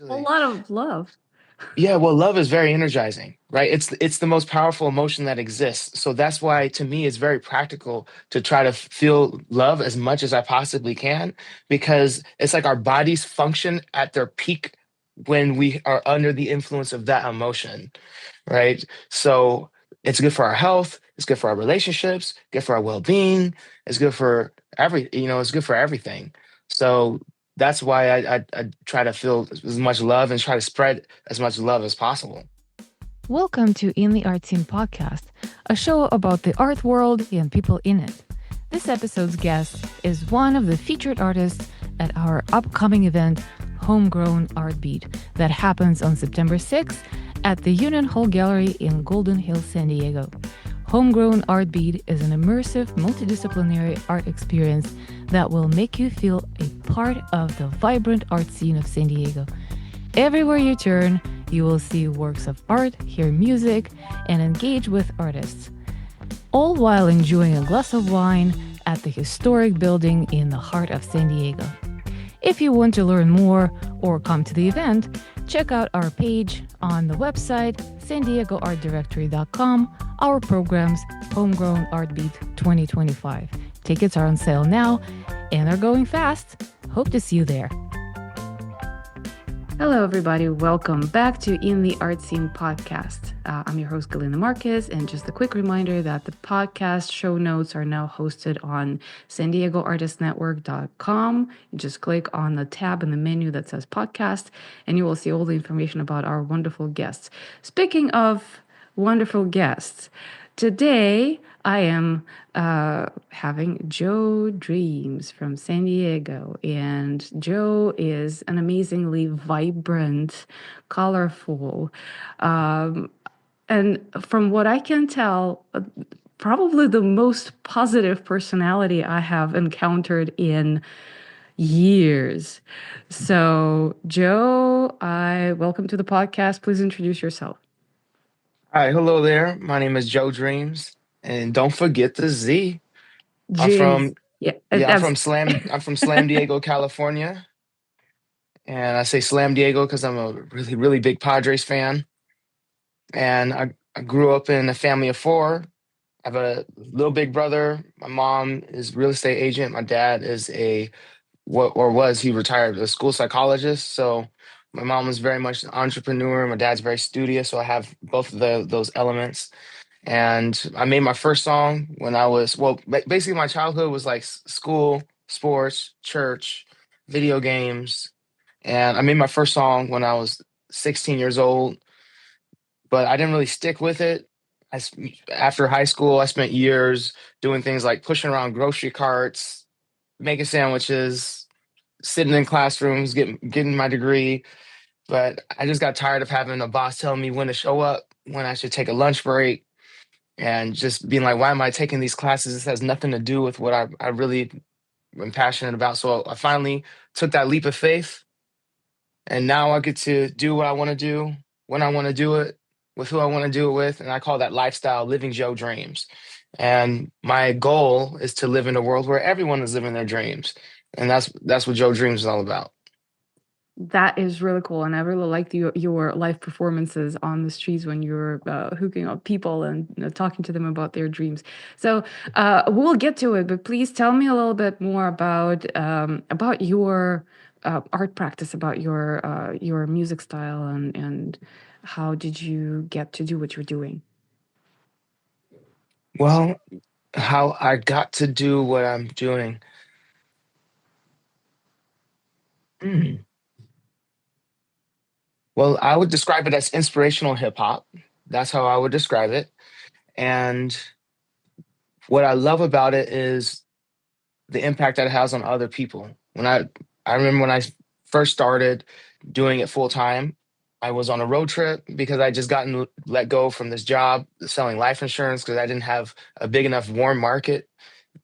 A Really. lot of love. Yeah, well, love is very energizing, right? It's the most powerful emotion that exists. So that's why to me it's very practical to try to feel love as much as I possibly can because it's like our bodies function at their peak when we are under the influence of that emotion, right? So it's good for our health, it's good for our relationships, good for our well-being, it's good for it's good for everything. So that's why I try to feel as much love and try to spread as much love as possible. Welcome to In the Art Scene podcast, a show about the art world and people in it. This episode's guest is one of the featured artists at our upcoming event, Homegrown Art Beat, that happens on September 6th at the Union Hall Gallery in Golden Hills, San Diego. Homegrown Art Beat is an immersive, multidisciplinary art experience that will make you feel a part of the vibrant art scene of San Diego. Everywhere you turn, you will see works of art, hear music, and engage with artists, all while enjoying a glass of wine at the historic building in the heart of San Diego. If you want to learn more or come to the event, check out our page on the website san diego art directory.com, our programs Homegrown Art Beat 2025. Tickets are on sale now and are going fast. Hope to see you there. Hello, everybody. Welcome back to In the Art Scene podcast. I'm your host, Galina Marquez, and just a quick reminder that the podcast show notes are now hosted on san diego artist network.com. You just click on the tab in the menu that says podcast, and you will see all the information about our wonderful guests. Speaking of wonderful guests, today I am having Joe Dreamz from San Diego. And Joe is an amazingly vibrant, colorful, um, and from what I can tell, probably the most positive personality I have encountered in years. So, Joe, I welcome to the podcast. Please introduce yourself. Hi, hello there. My name is Joe Dreams, and don't forget the Z. I'm Dreams. from Yeah, yeah, that's I'm from Slam Diego, California, and I say Slam Diego because I'm a really big Padres fan, and I grew up in a family of four. I have a little big brother. My mom is a real estate agent. My dad is a what or was he retired a school psychologist. So my mom was very much an entrepreneur. My dad's very studious. So I have both of those elements. And I made my first song when I was basically my childhood was like school, sports, church, video games, and I made my first song when I was 16 years old, but I didn't really stick with it. After high school, I spent years doing things like pushing around grocery carts, making sandwiches, sitting in classrooms, getting my degree. But I just got tired of having a boss telling me when to show up, when I should take a lunch break, and just being like, why am I taking these classes? This has nothing to do with what I really am passionate about. So I finally took that leap of faith, and now I get to do what I want to do, when I want to do it, with who I want to do it with. And I call that lifestyle living Joe dreams. And my goal is to live in a world where everyone is living their dreams. And that's what Joe Dreams is all about. That is really cool, and I really liked your live performances on the streets when you were hooking up people and talking to them about their dreams. So we'll get to it, but please tell me a little bit more about your art practice, about your music style, and how did you get to do what you're doing? Well, how I got to do what I'm doing. Hmm. Well, I would describe it as inspirational hip hop. That's how I would describe it. And what I love about it is the impact that it has on other people. I remember when I first started doing it full time, I was on a road trip because I just gotten let go from this job selling life insurance because I didn't have a big enough warm market.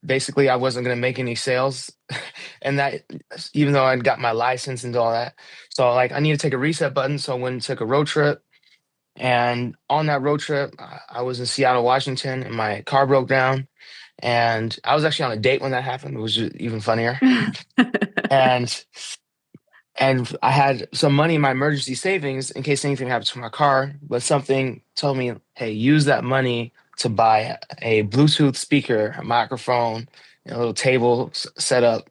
Basically, I wasn't going to make any sales, and that even though I'd got my license and all that, so like I need to take a reset button. So I went and took a road trip, and on that road trip, I was in Seattle, Washington, and my car broke down. And I was actually on a date when that happened, which was even funnier. And And I had some money in my emergency savings in case anything happens to my car, but something told me, hey, use that money to buy a Bluetooth speaker, a microphone, a little table set up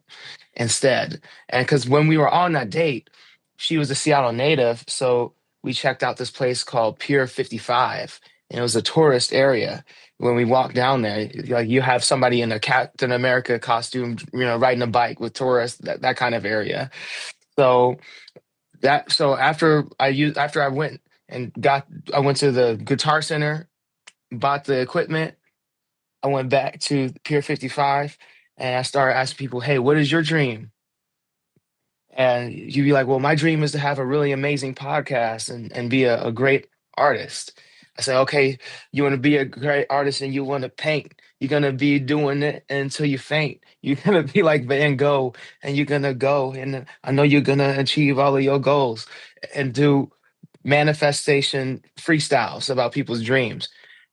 instead. And because when we were on that date, she was a Seattle native. So we checked out this place called Pier 55, and it was a tourist area. When we walked down there, like you have somebody in a Captain America costume, riding a bike with tourists, that kind of area. So after I went and I went to the Guitar Center, bought the equipment. I went back to Pier 55 and I started asking people, hey, what is your dream? And you'd be like, well, my dream is to have a really amazing podcast and be a great artist. I say, okay, you want to be a great artist and you want to paint. You're going to be doing it until you faint. You're going to be like Van Gogh and you're going to go. And I know you're going to achieve all of your goals and do manifestation freestyles about people's dreams.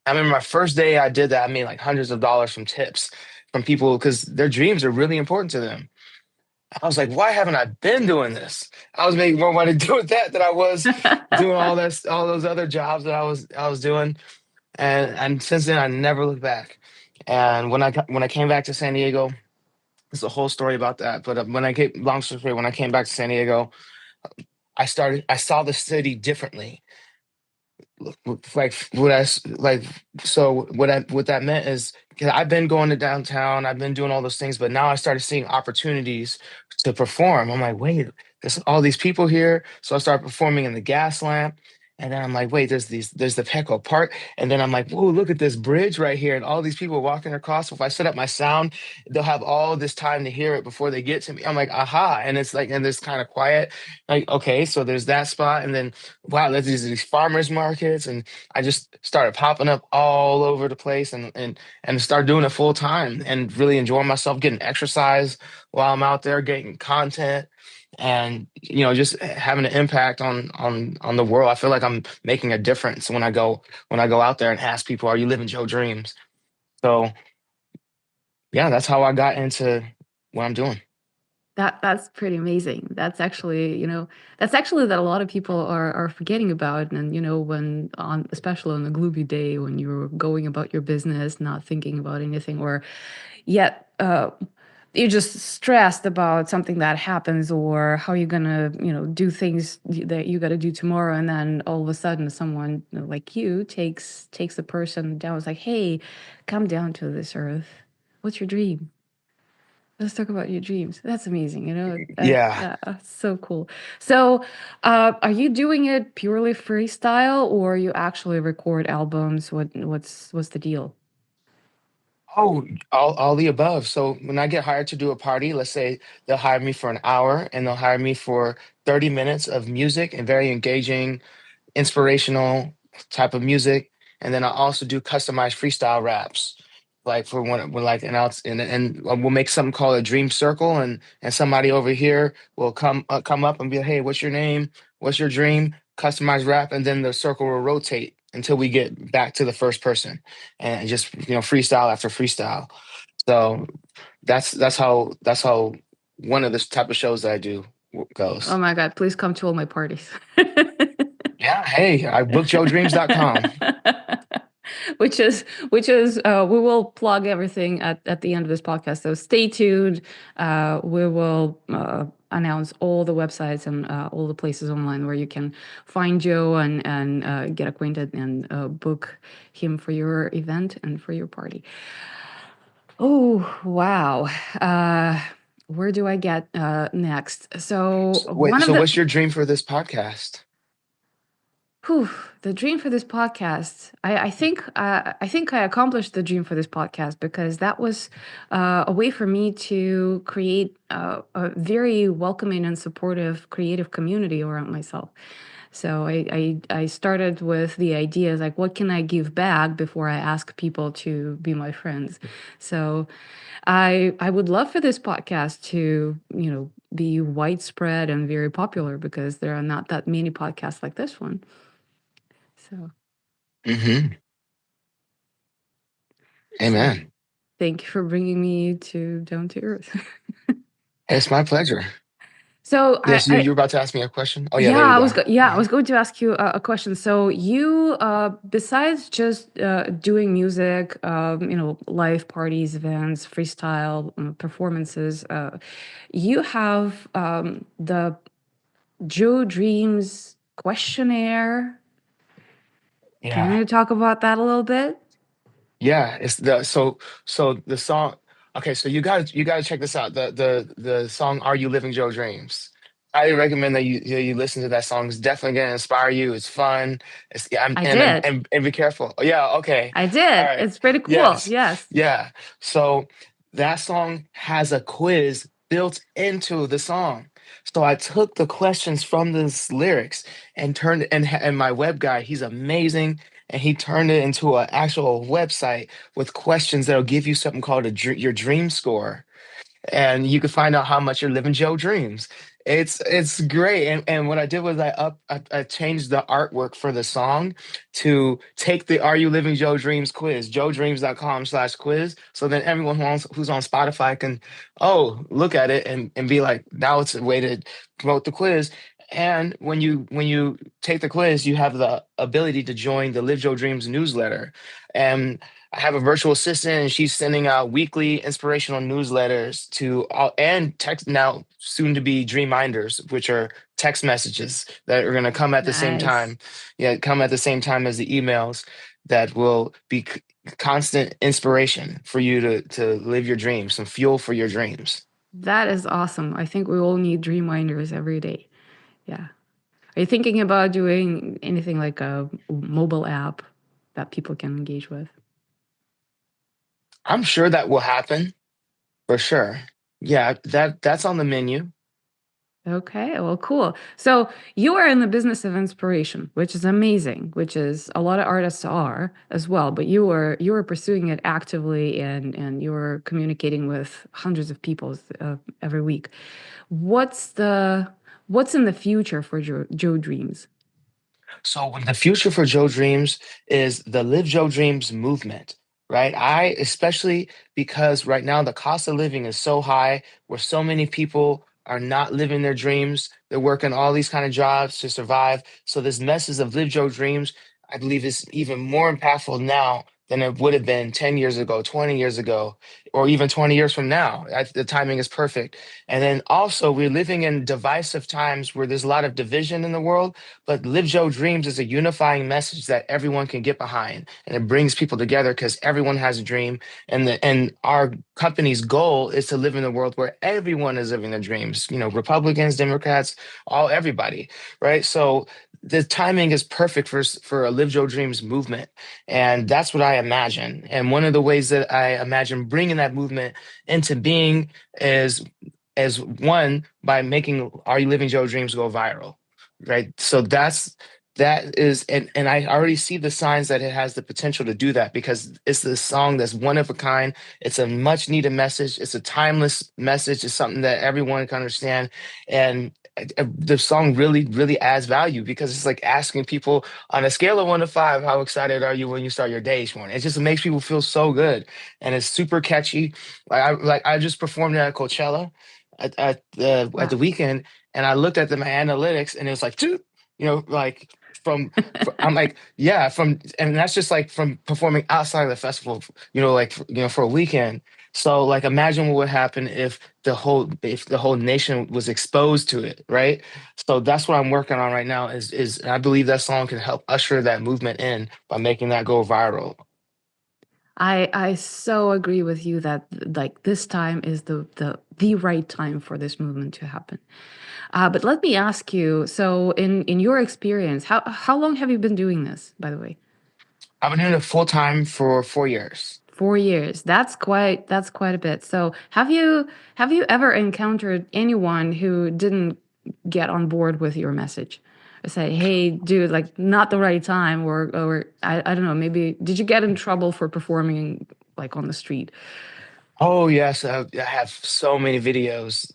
I remember my first day I did that, I made like hundreds of dollars from tips from people because their dreams are really important to them. I was like, why haven't I been doing this? I was making more money doing that than I was doing all those other jobs that I was doing. And since then I never looked back. And when I came back to San Diego, it's a whole story about that. But long story short, when I came back to San Diego, I saw the city differently. Like what that meant is 'cause I've been going to downtown, I've been doing all those things, but now I started seeing opportunities to perform. I'm like, wait, there's all these people here. So I started performing in the gas lamp. And then I'm like, wait, there's the Petco Park. And then I'm like, whoa, look at this bridge right here. And all these people walking across. So if I set up my sound, they'll have all this time to hear it before they get to me. I'm like, aha. And it's like, and it's kind of quiet. Like, okay, so there's that spot. And then wow, there's these farmers markets, and I just started popping up all over the place, and start doing it full time, and really enjoying myself, getting exercise while I'm out there, getting content, and just having an impact on the world. I feel like I'm making a difference when I go out there and ask people, "Are you living Joe Dreams?" So yeah, that's how I got into what I'm doing. That's pretty amazing. That's actually that a lot of people are forgetting about. And when on especially on a gloomy day when you're going about your business, not thinking about anything, or yet you're just stressed about something that happens, or how you're gonna do things that you got to do tomorrow, and then all of a sudden someone like you takes the person down. It's like, hey, come down to this earth. What's your dream? Let's talk about your dreams. That's amazing. Yeah. So cool. So, are you doing it purely freestyle, or you actually record albums? What's the deal? Oh, all the above. So when I get hired to do a party, let's say they'll hire me for an hour and they'll hire me for 30 minutes of music and very engaging, inspirational type of music. And then I also do customized freestyle raps. Like for when like and we'll make something called a dream circle, and somebody over here will come up and be like, hey, what's your name? What's your dream? Customized rap, and then the circle will rotate until we get back to the first person, and just freestyle after freestyle. So that's how one of the type of shows that I do Oh goes. my God, please come to all my parties. Yeah, hey, I booked JoeDreamz.com. which is we will plug everything at the end of this podcast, so stay tuned. We will announce all the websites and all the places online where you can find Joe and get acquainted and book him for your event and for your party. Oh wow. Where do I get next? So Wait, one of so the what's your dream for this podcast? Whew, the dream for this podcast. I think I accomplished the dream for this podcast, because that was a way for me to create a very welcoming and supportive creative community around myself. So I started with the ideas like, what can I give back before I ask people to be my friends. So I would love for this podcast to be widespread and very popular, because there are not that many podcasts like this one. So, Hmm. so Amen. thank you for bringing me to down to earth. It's my pleasure. So Yes, you were about to ask me a question. Oh yeah, there you go. I was going to ask you a question. So you, besides just doing music, live parties, events, freestyle performances, you have the Joe Dreams questionnaire. Can Yeah. you talk about that a little bit? Yeah, it's the so the song. Okay, so you gotta check this out. The song "Are You Living Joe Dreams." I recommend that you listen to that song. It's definitely gonna inspire you. It's fun. It's yeah, I did. and be careful. Oh, yeah, okay, I all did. right. It's pretty cool. Yes, Yes. yeah. So that song has a quiz built into the song. So I took the questions from this lyrics and turned and my web guy, he's amazing, and he turned it into an actual website with questions that'll give you something called your dream score, and you can find out how much you're living Joe dreams. It's great. And what I did was I changed the artwork for the song to take the Are You Living Joe Dreams quiz, joedreams.com/quiz. So then everyone who's on Spotify can, oh, look at it and be like, now it's a way to promote the quiz. And when you take the quiz, you have the ability to join the Live Joe Dreams newsletter. And I have a virtual assistant, and she's sending out weekly inspirational newsletters to all, and text now soon to be dream minders, which are text messages that are going to come at the same Nice. time. Yeah, come at the same time as the emails that will be constant inspiration for you to live your dreams, some fuel for your dreams. That is awesome. I think we all need dream minders every day. Yeah. Are you thinking about doing anything like a mobile app that people can engage with? I'm sure that will happen for sure. Yeah, that's on the menu. Okay, well, cool. So you are in the business of inspiration, which is amazing, which is a lot of artists are as well, but you are pursuing it actively and you're communicating with hundreds of people every week. What's the what's in the future for Joe Dreams? So when the future for Joe Dreams is the Live Joe Dreams movement, right? I especially because right now the cost of living is so high, where so many people are not living their dreams. They're working all these kind of jobs to survive. So this message of Live Joe Dreams, I believe, is even more impactful now than it would have been 10 years ago, 20 years ago, or even 20 years from now. The timing is perfect. And then also, we're living in divisive times where there's a lot of division in the world, but Live Joe Dreams is a unifying message that everyone can get behind, and it brings people together because everyone has a dream. And our company's goal is to live in a world where everyone is living their dreams. You know, Republicans, Democrats, all everybody, right? So the timing is perfect for a Live Joe Dreams movement, and that's what I imagine. And one of the ways that I imagine bringing that movement into being is as one by making Are You Living Joe Dreams go viral, right? So that is, and I already see the signs that it has the potential to do that because it's the song that's one of a kind. It's a much needed message. It's a timeless message. It's something that everyone can understand, and the song really adds value because it's like asking people on a scale of 1 to 5, how excited are you when you start your day each morning? It just makes people feel so good, and it's super catchy. I just performed at Coachella at Wow. the weekend, and I looked at my analytics, and it was like, dude, like I'm like, yeah, and that's just like from performing outside of the festival, like, for a weekend. So like, imagine what would happen if the whole nation was exposed to it, right? So that's what I'm working on right now is and I believe that song can help usher that movement in by making that go viral. I so agree with you that like this time is the right time for this movement to happen. But let me ask you, so in your experience, how long have you been doing this, by the way? I've been doing it full time for 4 years. 4 years. That's quite a bit. So have you ever encountered anyone who didn't get on board with your message? Or say, hey, dude, like not the right time, or I don't know, maybe did you get in trouble for performing like on the street? Oh yes, I have so many videos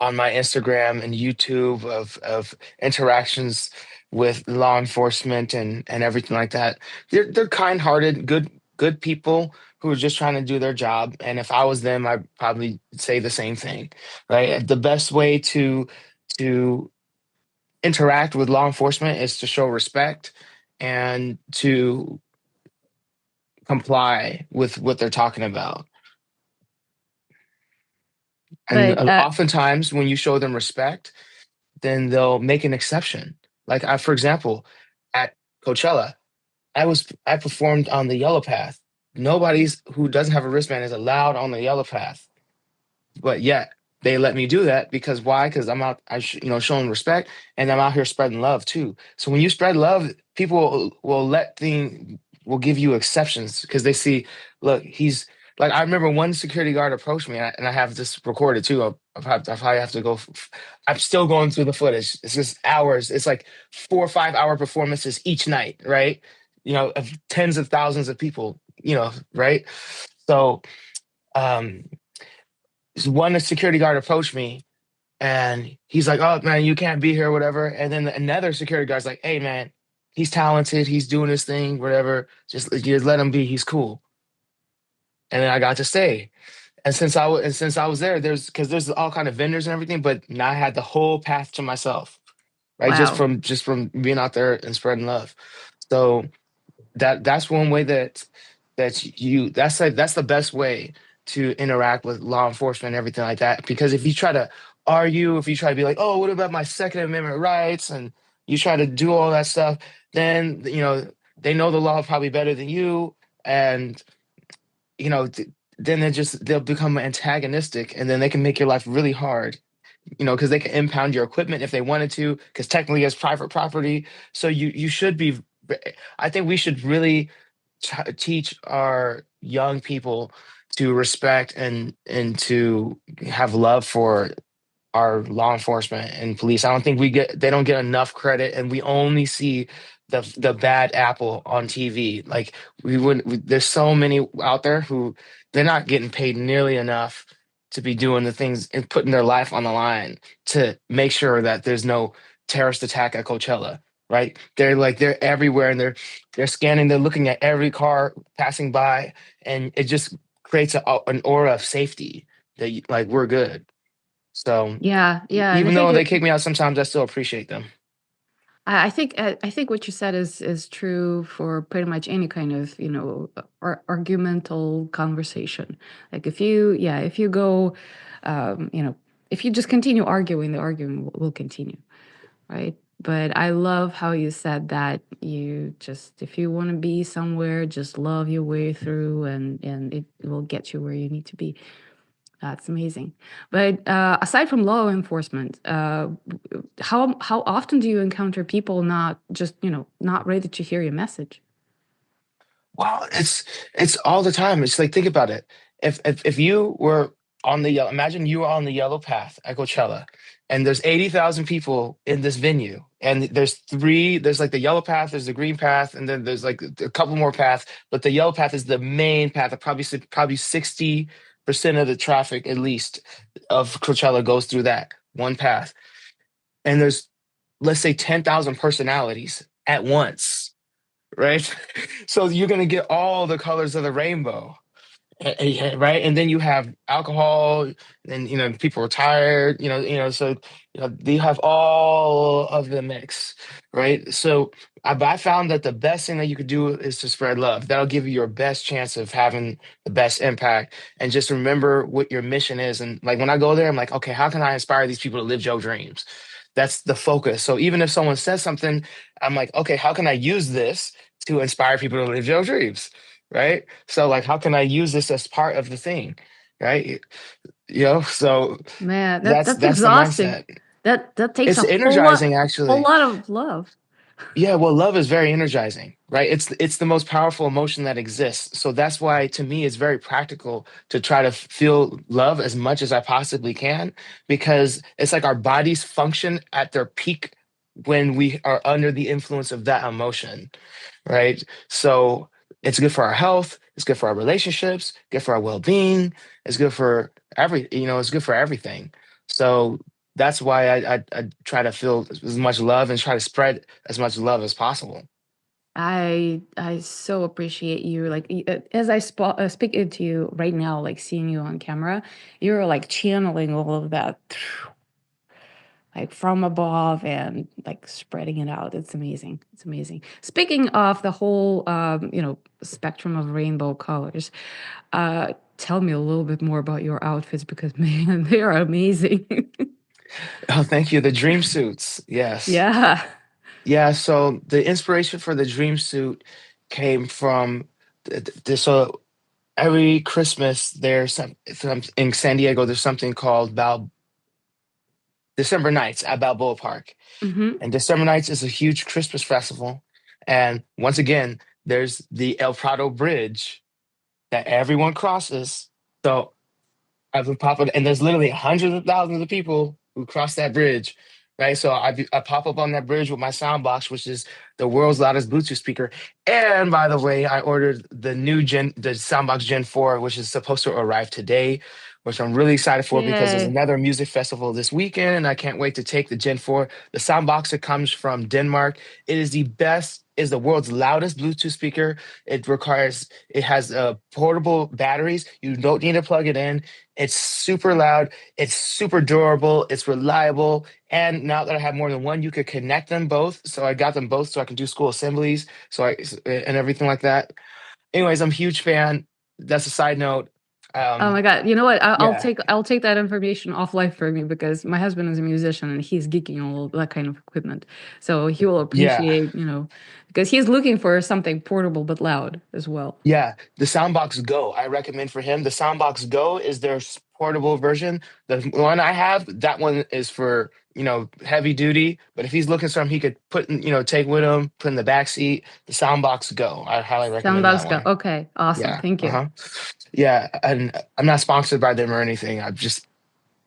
on my Instagram and YouTube of interactions with law enforcement and everything like that. They're kind-hearted, good people who are just trying to do their job. And if I was them, I'd probably say the same thing, right? The best way to interact with law enforcement is to show respect and to comply with what they're talking about. And But oftentimes when you show them respect, then they'll make an exception. Like for example, at Coachella, I performed on the yellow path. Nobody's who doesn't have a wristband is allowed on the yellow path, but yet they let me do that because why? Because I'm out, showing respect, and I'm out here spreading love too. So when you spread love, people will give you exceptions because they see, look, he's like, I remember one security guard approached me, and I have this recorded too. I probably have to go. I'm still going through the footage. It's just hours. It's like 4 or 5 hour performances each night, right? Of tens of thousands of people, right? So, um, one security guard approached me and he's like, "Oh man, you can't be here," whatever. And then another security guard's like, "Hey man, he's talented, he's doing his thing, whatever. Just let him be. He's cool." And then I got to stay. And since I was there, there's all kind of vendors and everything, but now I had the whole path to myself, right? Just wow. from being out there and spreading love. So that's one way that's the best way to interact with law enforcement and everything like that. Because if you try to argue, if you try to be like, oh, what about my Second Amendment rights, and you try to do all that stuff, then they know the law probably better than you, and then they'll become antagonistic, and then they can make your life really hard. Because they can impound your equipment if they wanted to, because technically it's private property. So you should be. I think we should really teach our young people to respect and to have love for our law enforcement and police. I don't think they don't get enough credit, and we only see the bad apple on TV. Like there's so many out there who they're not getting paid nearly enough to be doing the things and putting their life on the line to make sure that there's no terrorist attack at Coachella. Right? They're everywhere, and they're scanning, they're looking at every car passing by, and it just creates an aura of safety that like we're good. So Yeah, and I even think though they kick me out sometimes, I still appreciate them. I think what you said is true for pretty much any kind of argumental conversation. Like if you go, if you just continue arguing, the arguing will continue, right? But I love how you said that you just, if you want to be somewhere, just love your way through, and it will get you where you need to be. That's amazing. But aside from law enforcement, how often do you encounter people not just not ready to hear your message? Well, it's all the time. It's like, think about it. If you were on the yellow, imagine you were on the yellow path at Coachella, and there's 80,000 people in this venue, and there's like the yellow path, there's the green path, and then there's like a couple more paths, but the yellow path is the main path. That probably 60% of the traffic at least of Coachella goes through that one path. And there's, let's say, 10,000 personalities at once, right? So you're going to get all the colors of the rainbow, right? And then you have alcohol, and people are tired, so you have all of the mix, right? So I found that the best thing that you could do is to spread love. That'll give you your best chance of having the best impact. And just remember what your mission is. And like when I go there, I'm like, okay, how can I inspire these people to live Joe dreams? That's the focus. So even if someone says something, I'm like, okay, how can I use this to inspire people to live Joe dreams? Right? So like, how can I use this as part of the thing? Right? So Man, that's that's the exhausting. mindset. That takes It's a energizing, whole actually. lot of love. Yeah, well, love is very energizing, right? It's the most powerful emotion that exists. So that's why, to me, it's very practical to try to feel love as much as I possibly can, because it's like our bodies function at their peak when we are under the influence of that emotion, right? So it's good for our health, it's good for our relationships, good for our well-being, it's good for it's good for everything. So that's why I try to feel as much love and try to spread as much love as possible. I so appreciate you. Like as I speak it to you right now, like seeing you on camera, you're like channeling all of that like from above and like spreading it out. It's amazing. It's amazing. Speaking of the whole spectrum of rainbow colors, tell me a little bit more about your outfits because man, they are amazing. Oh, thank you. The dream suits. Yes. Yeah. Yeah. So the inspiration for the dream suit came from so every Christmas there's some in San Diego. There's something called December Nights at Balboa Park, Hmm. and December Nights is a huge Christmas festival. And once again, there's the El Prado Bridge that everyone crosses. So I've been popping, and there's literally hundreds of thousands of people who cross that bridge, right? So I pop up on that bridge with my sound box, which is the world's loudest Bluetooth speaker. And by the way, I ordered the Soundbox Gen 4, which is supposed to arrive today, which I'm really excited for because there's Yay. another music festival this weekend, and I can't wait to take the Gen 4. The Soundbox that comes from Denmark. It is the best, is the world's loudest Bluetooth speaker. It has portable batteries. You don't need to plug it in. It's super loud. It's super durable. It's reliable. And now that I have more than one, you could connect them both. So I got them both so I can do school assemblies. And everything like that. Anyways, I'm a huge fan. That's a side note. Oh Um, my God. You know what? yeah, I'll take that information offline for me because my husband is a musician and he's geeking on all that kind of equipment. So he will yeah. appreciate, because he's looking for something portable but loud as well. Yeah, the Soundbox Go. I recommend for him. The Soundbox Go is their portable version. The one I have, that one is for, heavy duty. But if he's looking for something he could take with him, put in the back seat, the Soundbox Go. I highly recommend that Soundbox go. one. Okay. Awesome. Yeah. Thank you. Uh-huh. Yeah. And I'm not sponsored by them or anything.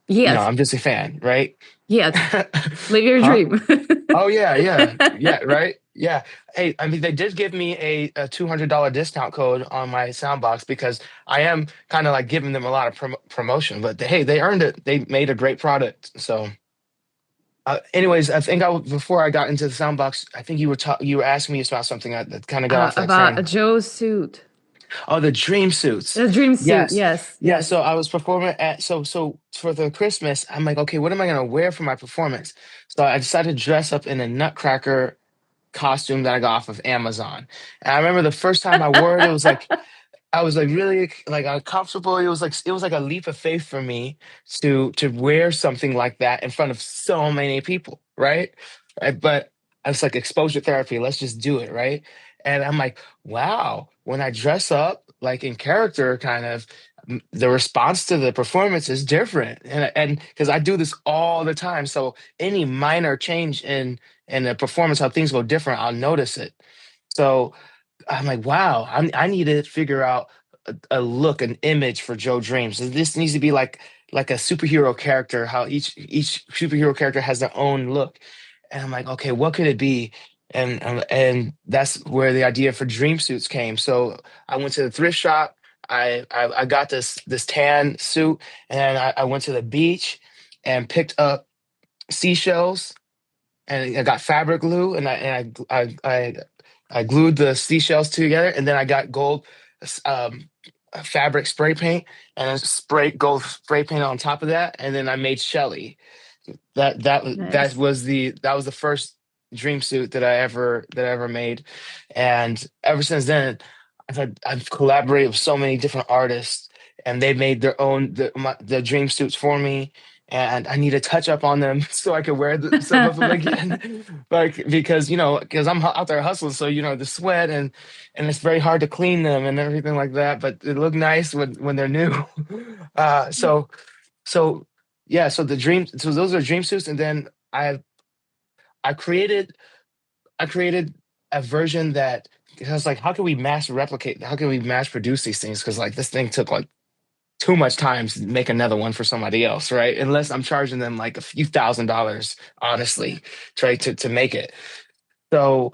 Yes. I'm just a fan, right? Yes. Live your Huh? dream. Oh yeah, right, yeah. Hey, I mean, they did give me a $200 discount code on my Soundbox because I am kind of like giving them a lot of promotion. But hey, they earned it. They made a great product. So, anyways, I think before I got into the Soundbox, I think you were asking me about something that kind of got off that About a train. Joe's suit. Oh, the dream suits. The dream suit. Yes. Yes. Yeah. Yes. So I was performing so for the Christmas, I'm like, okay, what am I gonna wear for my performance? So I decided to dress up in a Nutcracker costume that I got off of Amazon. And I remember the first time I wore it, it was like I was like really like uncomfortable. It was like a leap of faith for me to wear something like that in front of so many people, right? Right. But I was like exposure therapy. Let's just do it, right? And I'm like, wow, when I dress up like in character, kind of the response to the performance is different, and because I do this all the time, so any minor change in the performance, how things go different, I'll notice it. So I'm like, wow, I need to figure out a look, an image for Joe Dreams. This needs to be like a superhero character, how each superhero character has their own look. And I'm like, okay, what could it be? And that's where the idea for dream suits came. So I went to the thrift shop. I got this tan suit, and I went to the beach and picked up seashells, and I got fabric glue, and I glued the seashells together, and then I got gold um, fabric spray paint, and then spray gold spray paint on top of that, and then I made Shelly. Nice. That was the first dream suit that I ever made, and ever since then, I've collaborated with so many different artists, and they made their own the dream suits for me, and I need to touch up on them so I can wear some of them again, like because I'm out there hustling, so the sweat and it's very hard to clean them and everything like that, but they look nice when they're new. uh, so so yeah, so those are dream suits, and then I created I created a version that, because I was like, how can we mass replicate? How can we mass produce these things? Because like this thing took like too much time to make another one for somebody else, right? Unless I'm charging them like a few $1,000s, honestly, try to make it. So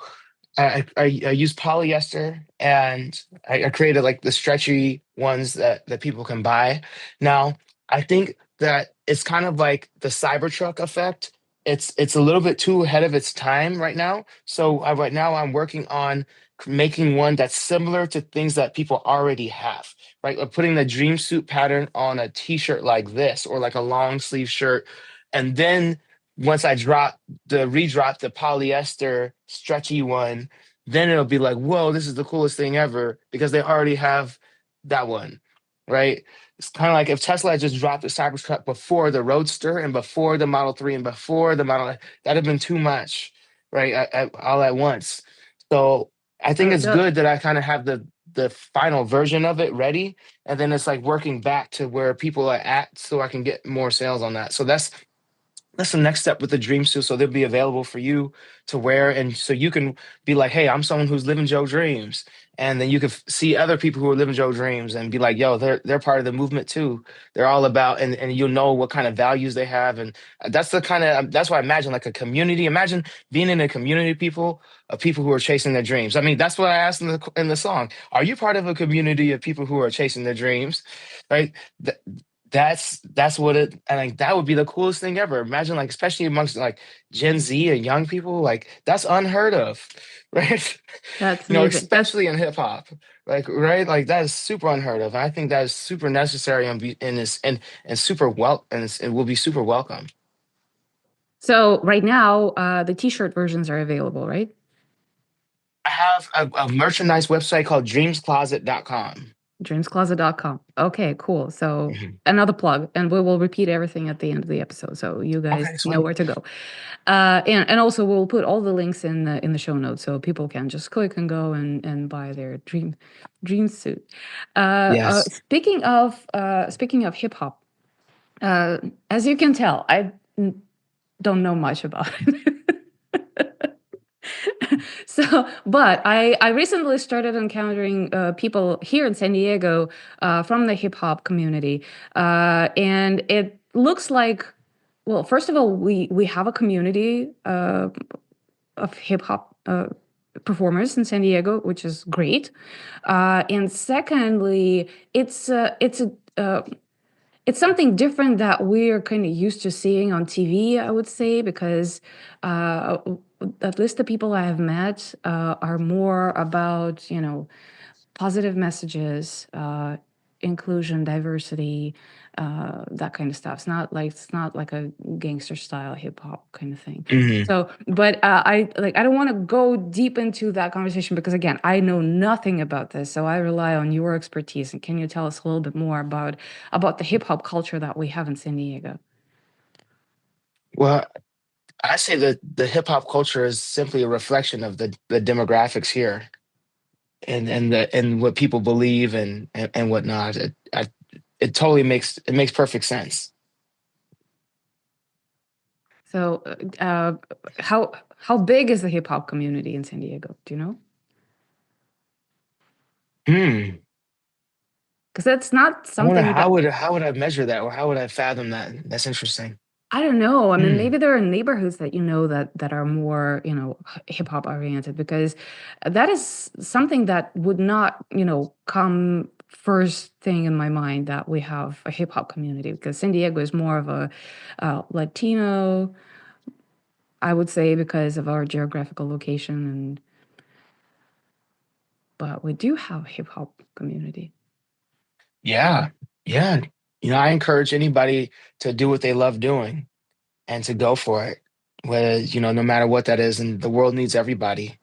I use polyester, and I created like the stretchy ones that people can buy. Now, I think that it's kind of like the Cybertruck effect. it's a little bit too ahead of its time right now. So right now I'm working on making one that's similar to things that people already have, right? Like putting the dream suit pattern on a t-shirt like this, or like a long sleeve shirt. And then once I redrop the polyester stretchy one, then it'll be like, whoa, this is the coolest thing ever, because they already have that one, right? It's kind of like if Tesla had just dropped the Cybertruck before the Roadster and before the Model 3 and before the that'd have been too much, right? All at once. So I think So it's good that I kind of have the final version of it ready, and then it's like working back to where people are at, so I can get more sales on that. So that's the next step with the dream suit. So they'll be available for you to wear. And so you can be like, hey, I'm someone who's living Joe Dreams. And then you can see other people who are living Joe Dreams and be like, yo, they're part of the movement too. They're all about, and you'll know what kind of values they have. And that's the kind of, that's why I imagine like a community. Imagine being in a community of people who are chasing their dreams. I mean, that's what I asked in the song. Are you part of a community of people who are chasing their dreams? Right? That's what it, and like that would be the coolest thing ever. Imagine, like, especially amongst like Gen Z and young people, like that's unheard of, right? that's amazing. Especially in hip hop, like, right, like that is super unheard of. I think that is super necessary and is and super it will be super welcome. So right now, the t-shirt versions are available, right? I have a merchandise website called dreamscloset.com. Dreamscloset.com. Okay, cool. So Mhm. another plug, and we will repeat everything at the end of the episode, so you guys Okay, know sweet. where to go. And also we'll put all the links in the show notes, so people can just click and go and buy their dream suit. Yes. Speaking of hip hop, as you can tell, I don't know much about it. So, but I recently started encountering people here in San Diego from the hip hop community, and it looks like, well, first of all, we have a community of hip hop performers in San Diego, which is great. And secondly, it's something different that we're kind of used to seeing on TV, I would say, because uh, at least the people I have met are more about, positive messages, inclusion, diversity, that kind of stuff. It's not like a gangster style hip hop kind of thing. Mhm. So, but I don't want to go deep into that conversation because again, I know nothing about this. So I rely on your expertise. And can you tell us a little bit more about the hip hop culture that we have in San Diego? Well, I say that the hip hop culture is simply a reflection of the demographics here, and what people believe and whatnot. It totally makes perfect sense. So, how big is the hip hop community in San Diego? Do you know? Hmm. Because that's not I wonder something that how would I measure that, or how would I fathom that? That's interesting. I don't know. I mean, Hmm. maybe there are neighborhoods that that are more, hip hop oriented because that is something that would not, come first thing in my mind that we have a hip hop community because San Diego is more of a Latino, I would say, because of our geographical location, and but we do have a hip hop community. Yeah, yeah. I encourage anybody to do what they love doing and to go for it. Whether, no matter what that is, and the world needs everybody.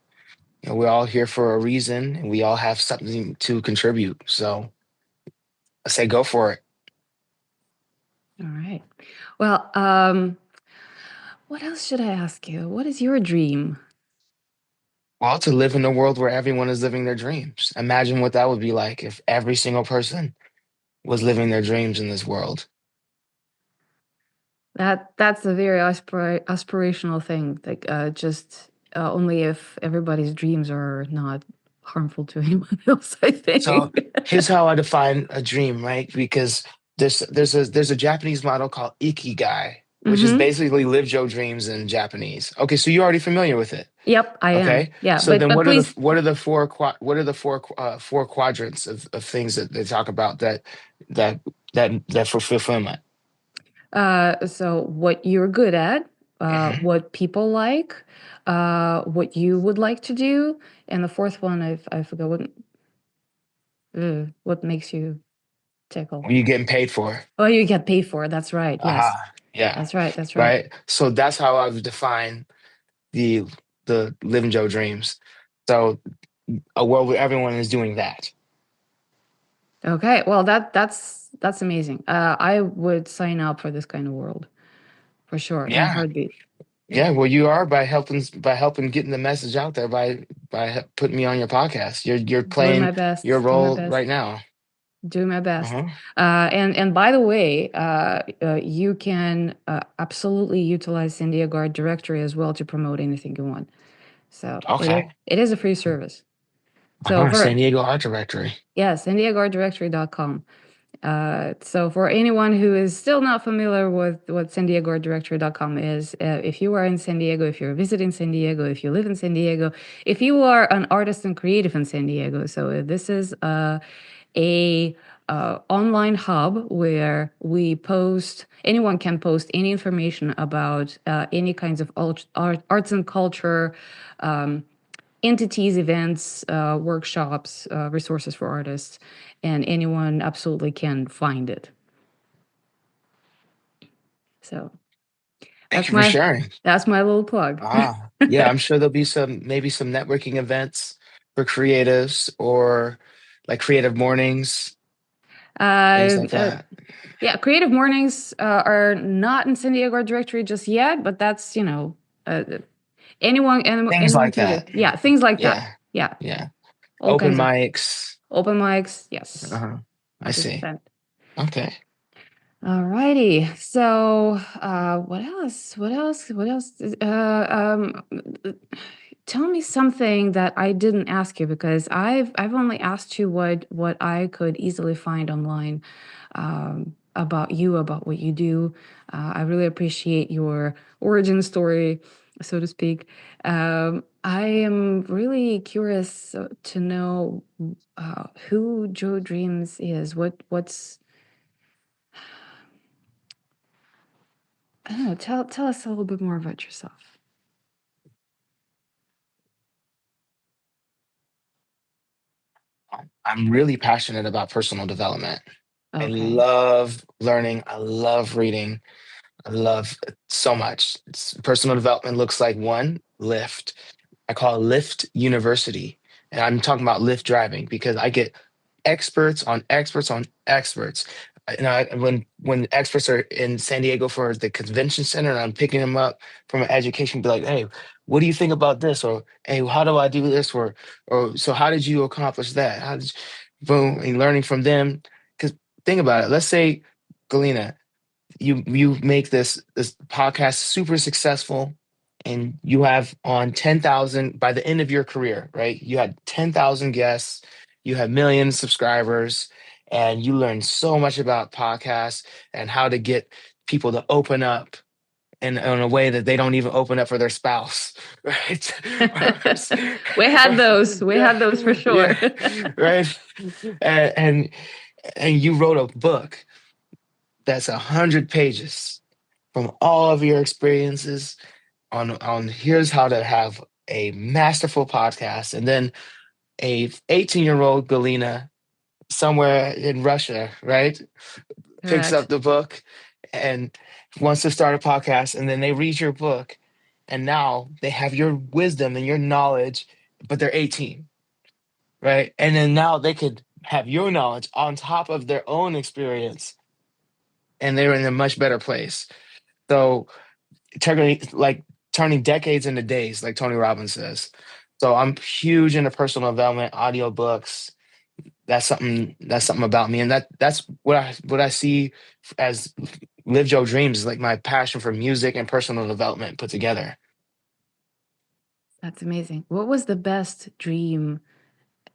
We're all here for a reason, and we all have something to contribute. So I say go for it. All right. Well, what else should I ask you? What is your dream? Well, to live in a world where everyone is living their dreams. Imagine what that would be like if every single person was living their dreams in this world. That's a very aspirational thing. Like just only if everybody's dreams are not harmful to anyone else, I So think. here's how I define a dream, right? Because there's a Japanese model called ikigai, which is Mm-hmm. basically live Joe dreams in Japanese. Okay, so you're already familiar with it. Yep, I am. Okay, Yeah, so but then but please. four quadrants of things that they talk about that for fulfillment? So what you're good at, Mhm. what people like, what you would like to do, and the fourth one, I forgot what makes you tickle. What are you getting paid for? Oh, you get paid for it. That's right. Yes, Aha. Yeah. that's right. That's right. Right. So that's how I would define the living Joe dreams. So a world where everyone is doing that. Okay. Well, that's amazing. I would sign up for this kind of world for sure in a Yeah. heartbeat. Yeah. Well, you are by helping getting the message out there by putting me on your podcast. You're Doing my playing your best. Doing my role best. right now. Doing my best. Uh-huh. And by the way, you can absolutely utilize San Diego Art Directory as well to promote anything you want. So Okay. it is a free service. So Uh-huh. San for Diego Art Directory. yeah, San Diego Art Directory.com. So for anyone who is still not familiar with what San Diego Art Directory.com is, if you are in San Diego, if you're visiting San Diego, if you live in San Diego, if you are an artist and creative in San Diego, so this is a online hub where we post, anyone can post any information about any kinds of arts and culture, entities, events, workshops, resources for artists, and anyone absolutely can find it. So Thank that's you for my sharing. that's my little plug. Yeah, I'm sure there'll be maybe some networking events for creatives or like creative mornings, uh, things like uh, that. yeah, Creative Mornings are not in San Diego Art Directory just yet, but that's uh, Things anyone like can do. that. Yeah, things like that. Yeah. Yeah, Yeah. all Open kinds of mics. open mics. Yes, Uh-huh. I see. 100%. Okay. All righty. So, what else? What else? What else? Tell me something that I didn't ask you because I've only asked you what I could easily find online about you, about what you do. I really appreciate your origin story, so to speak. I am really curious to know who Joe Dreams is. What's I don't know. Tell us a little bit more about yourself. I'm really passionate about personal development. I Okay. love learning. I love reading. I love it so much. Personal development looks like one, lift. I call it Lyft University. And I'm talking about Lyft driving because I get experts on experts on experts. When experts are in San Diego for the convention center and I'm picking them up from an education, be like, hey, what do you think about this? Or hey, how do I do this? Or so how did you accomplish that? How did you, boom, and learning from them. Because think about it. Let's say, Galina, you make this podcast super successful and you have on 10,000 by the end of your career, right? You had 10,000 guests, you have millions of subscribers, and you learn so much about podcasts and how to get people to open up in a way that they don't even open up for their spouse, right? We had those. We Yeah, had those for yeah, sure. right. And, and and you wrote a book that's 100 pages from all of your experiences on here's how to have a masterful podcast, and then a 18-year-old Galina somewhere in Russia, right, picks up Correct. the book and wants to start a podcast, and then they read your book, and now they have your wisdom and your knowledge, but they're 18, right? And then now they could have your knowledge on top of their own experience, and they're in a much better place. So turning decades into days, like Tony Robbins says. So I'm huge into personal development, audiobooks. That's something about me, and that's what I see as Live Joe Dreams is like my passion for music and personal development put together. That's amazing. What was the best dream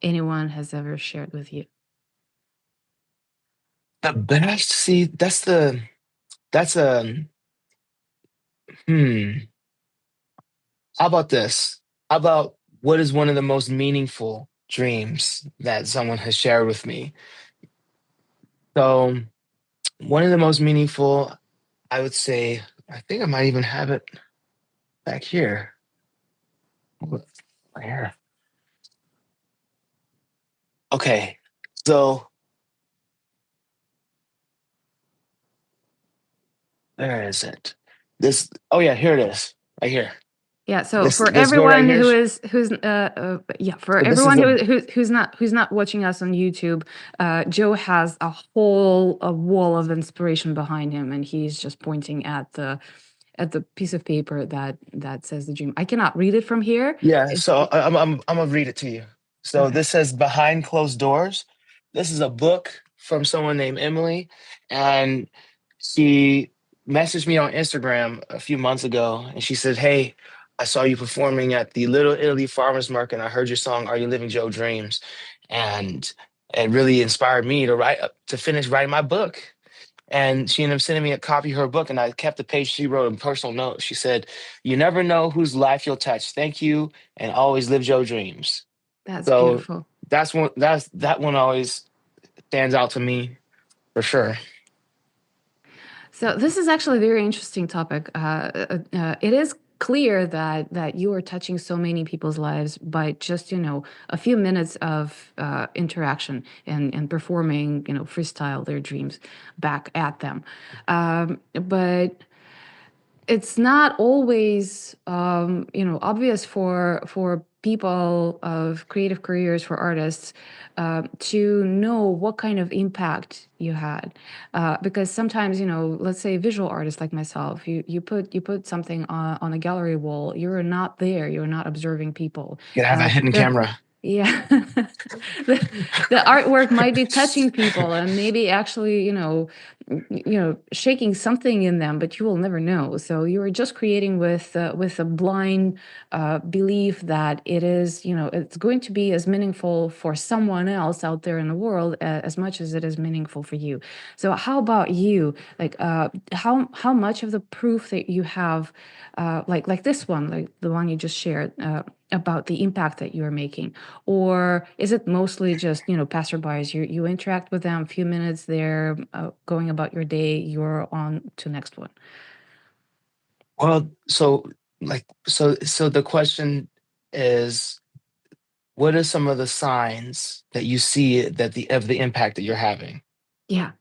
anyone has ever shared with you? The best, see, that's a hmm. How about this? How about what is one of the most meaningful dreams that someone has shared with me? So one of the most meaningful, I would say, I think I might even have it. back here. Right here. Okay, so where is it? This. Oh yeah, here it is. Right here. Yeah, so This for this girl right everyone here. for So this is everyone the. who's not watching us on YouTube, Joe has a wall of inspiration behind him, and he's just pointing at the piece of paper that says the dream. I cannot read it from here. Yeah, so I'm gonna read it to you. So Okay. this says Behind Closed Doors. This is a book from someone named Emily, and she messaged me on Instagram a few months ago, and she said, "Hey, I saw you performing at the Little Italy Farmers Market, and I heard your song, 'Are You Living Joe Dreams?' And it really inspired me to finish writing my book." And she ended up sending me a copy of her book, and I kept the page. She wrote a personal note. She said, "You never know whose life you'll touch. Thank you, and always live Joe Dreams." That's So beautiful. that one always stands out to me for sure. So this is actually a very interesting topic. It is clear that you are touching so many people's lives by just a few minutes of interaction and performing freestyle their dreams back at them. But it's not always obvious for people of creative careers, for artists, to know what kind of impact you had, because sometimes, let's say visual artists like myself, you put something on a gallery wall, you're not there, you're not observing people. You gotta have that hidden The camera. Yeah. The artwork might be touching people and maybe actually, shaking something in them, but you will never know. So you are just creating with a blind belief that it's going to be as meaningful for someone else out there in the world as much as it is meaningful for you. So how about you? Like, how much of the proof that you have, like this one, like the one you just shared, about the impact that you are making, or is it mostly just passerbys? You interact with them a few minutes, they're going about your day, you're on to next one. Well, so the question is, what are some of the signs that you see that the impact that you're having? Yeah.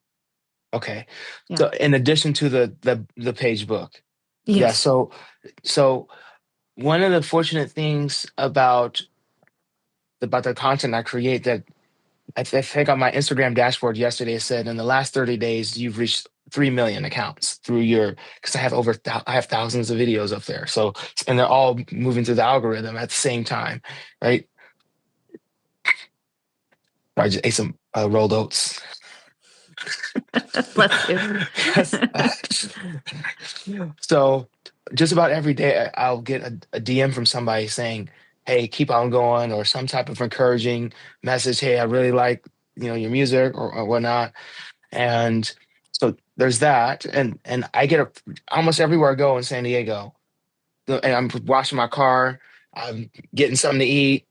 Okay. Yeah. So in addition to the page book. Yeah, Yes. so one of the fortunate things about the content I create, that I think on my Instagram dashboard yesterday, it said in the last 30 days you've reached 3 million accounts through your, because I have thousands of videos up there. So, and they're all moving through the algorithm at the same time, right? I just ate some rolled oats. Bless you. Yes. So just about every day I'll get a DM from somebody saying, "Hey, keep on going," or some type of encouraging message. "Hey, I really like your music," or whatnot. And so there's that, and I get almost everywhere I go in San Diego, and I'm washing my car, I'm getting something to eat,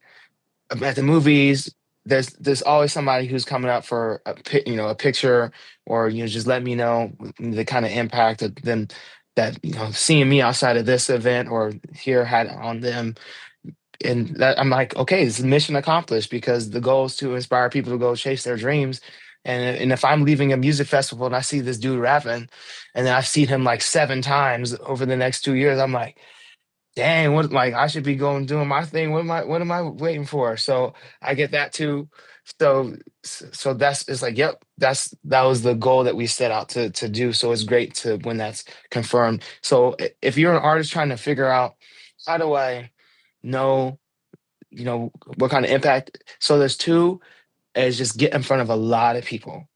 I'm at the movies. There's always somebody who's coming up for a picture, or just let me know the kind of impact that seeing me outside of this event or here had on them. And that I'm like, okay, this is mission accomplished, because the goal is to inspire people to go chase their dreams. And if I'm leaving a music festival and I see this dude rapping, and then I've seen him like 7 times over the next 2 years, I'm like, dang, what, like, I should be going doing my thing. What am I waiting for? So I get that too. So that's, it's like, yep, that was the goal that we set out to do. So it's great to when that's confirmed. So if you're an artist trying to figure out, how do I know, what kind of impact? So there's two, is just get in front of a lot of people,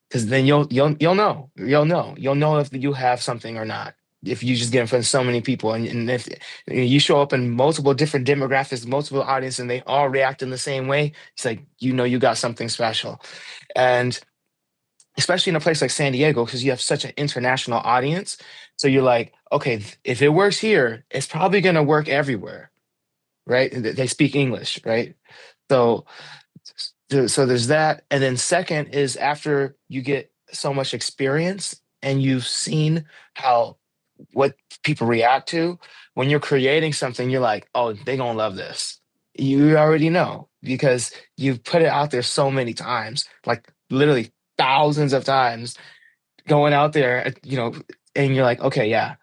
because then you'll know if you have something or not, if you just get in front of so many people, and if you show up in multiple different demographics, multiple audience, and they all react in the same way, it's like you got something special. And especially in a place like San Diego, because you have such an international audience, so you're like, okay, if it works here, it's probably going to work everywhere, right? They speak English, right? So so there's that. And then second is, after you get so much experience and you've seen how what people react to. When you're creating something, you're like, oh, they're gonna love this. You already know because you've put it out there so many times, like literally thousands of times, going out there, and you're like, okay, yeah,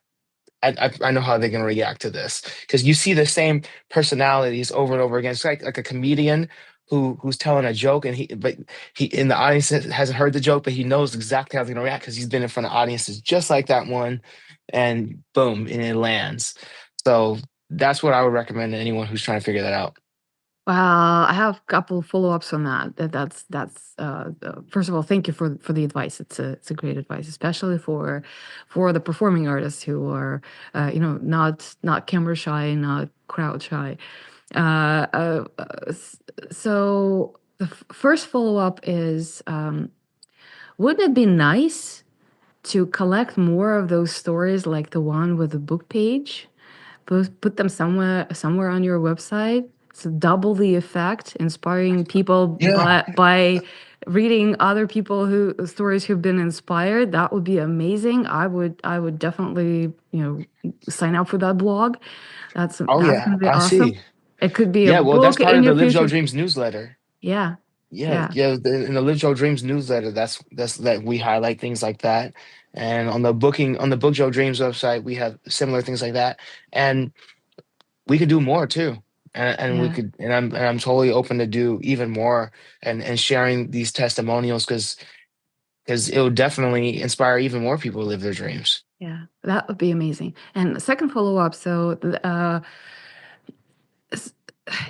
I know how they're gonna react to this because you see the same personalities over and over again. It's like a comedian who's telling a joke, and he in the audience hasn't heard the joke, but he knows exactly how they're gonna react because he's been in front of audiences just like that one, and boom, and it lands. So that's what I would recommend to anyone who's trying to figure that out. Well, I have a couple follow-ups on that. First of all, thank you for the advice. It's a great advice, especially for the performing artists who are not camera shy, not crowd shy. Uh, uh, uh, s- so the first follow-up is, wouldn't it be nice to collect more of those stories like the one with the book page? Put them somewhere on your website. So double the effect, inspiring people Yeah. by reading other people who stories who've been inspired. That would be amazing. I would definitely, sign up for that blog. Oh That's yeah, gonna be I awesome. see. It could be a Yeah, well, that's book part in of the your Live Joe future. Dreams newsletter. Yeah, Yeah, yeah, yeah. In the Live Joe Dreams newsletter, that's that we highlight things like that. And on the Book Joe Dreams website, we have similar things like that. And we could do more too. And we yeah. could, and I'm totally open to do even more and sharing these testimonials because it would definitely inspire even more people to live their dreams. Yeah, that would be amazing. And the second follow-up, so s-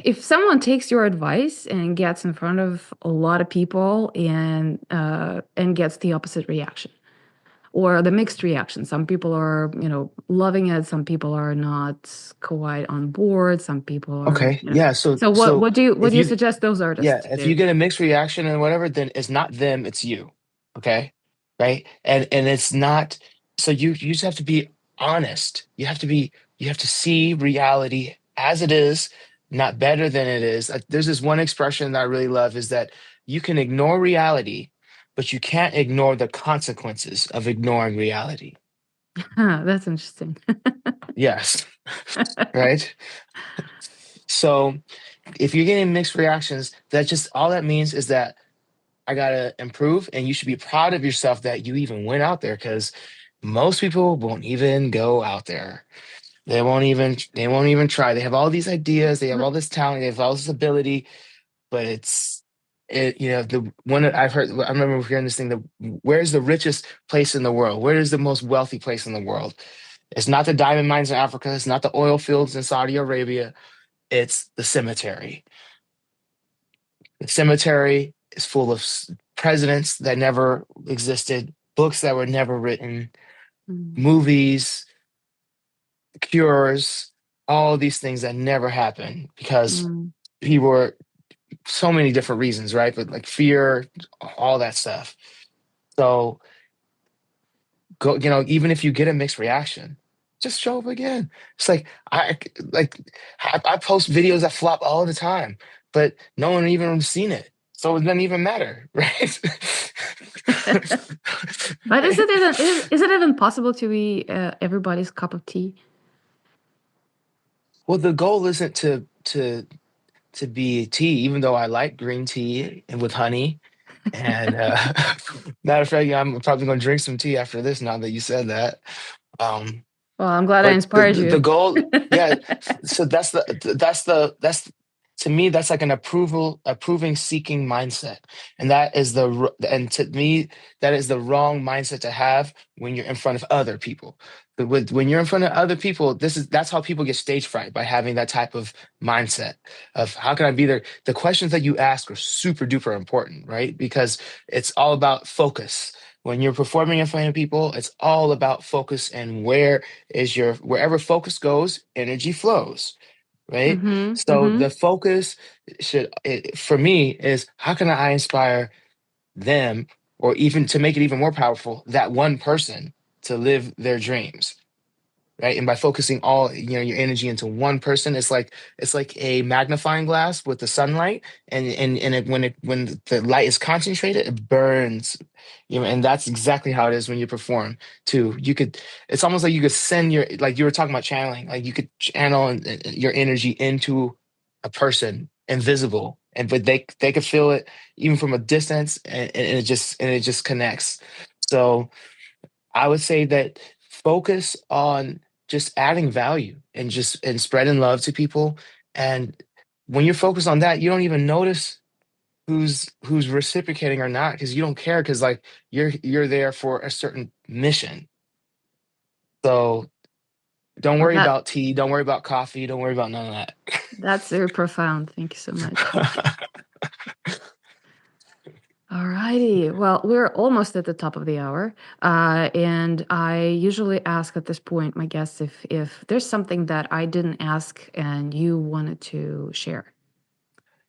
if someone takes your advice and gets in front of a lot of people and gets the opposite reaction or the mixed reaction, some people are, loving it, some people are not quite on board, some people are, Okay, yeah. So so what so what do you what if do you you suggest those yeah, artists if do? you get a mixed reaction and whatever, then it's not them, it's you. Okay? Right? And it's not, so you just have to be honest. You have to see reality as it is, not better than it is. There's this one expression that I really love is that you can ignore reality, but you can't ignore the consequences of ignoring reality. Huh, that's interesting. Yes. Right? So if you're getting mixed reactions, that just all that means is that I gotta improve, and you should be proud of yourself that you even went out there because most people won't even go out there. They won't even try. They have all these ideas, they have all this talent, they have all this ability, but the one that I've heard, I remember hearing this thing, where's the richest place in the world? Where is the most wealthy place in the world? It's not the diamond mines in Africa, it's not the oil fields in Saudi Arabia, it's the cemetery. The cemetery is full of presidents that never existed, books that were never written, Mm, movies, cures, all these things that never happened because mm, people were so many different reasons, right? But like fear, all that stuff. So go, even if you get a mixed reaction, just show up again. It's like I post videos that flop all the time, but no one even seen it. So it doesn't even matter, right? but is Right? it even is it even possible to be everybody's cup of tea? Well, the goal isn't to be tea, even though I like green tea and with honey. And matter of fact, yeah, I'm probably gonna drink some tea after this now that you said that. Um, Well, I'm glad I but inspired the you. goal, yeah. So that's to me that's like an approving seeking mindset, and and to me that is the wrong mindset to have when you're in front of other people. But when you're in front of other people, that's how people get stage fright, by having that type of mindset of how can I be there. The questions that you ask are super duper important, right? Because it's all about focus. When you're performing in front of people, it's all about focus and wherever focus goes, energy flows, right? Mm-hmm. So Mm-hmm. the focus for me is how can I inspire them, or even to make it even more powerful, that one person to live their dreams. right? And by focusing all, your energy into one person, it's like a magnifying glass with the sunlight, when the light is concentrated, it burns, and that's exactly how it is when you perform too. It's almost like you could send like you were talking about channeling, like you could channel your energy into a person, invisible, but they could feel it even from a distance, and it just connects. So I would say that focus on just adding value and spreading love to people. And when you're focused on that, you don't even notice who's reciprocating or not, because you don't care, because like you're there for a certain mission. So don't Well, worry about tea, don't worry about coffee, don't worry about none of that's very profound. Thank you so much. that. All righty. Well, we're almost at the top of the hour, and I usually ask at this point my guests if there's something that I didn't ask and you wanted to share.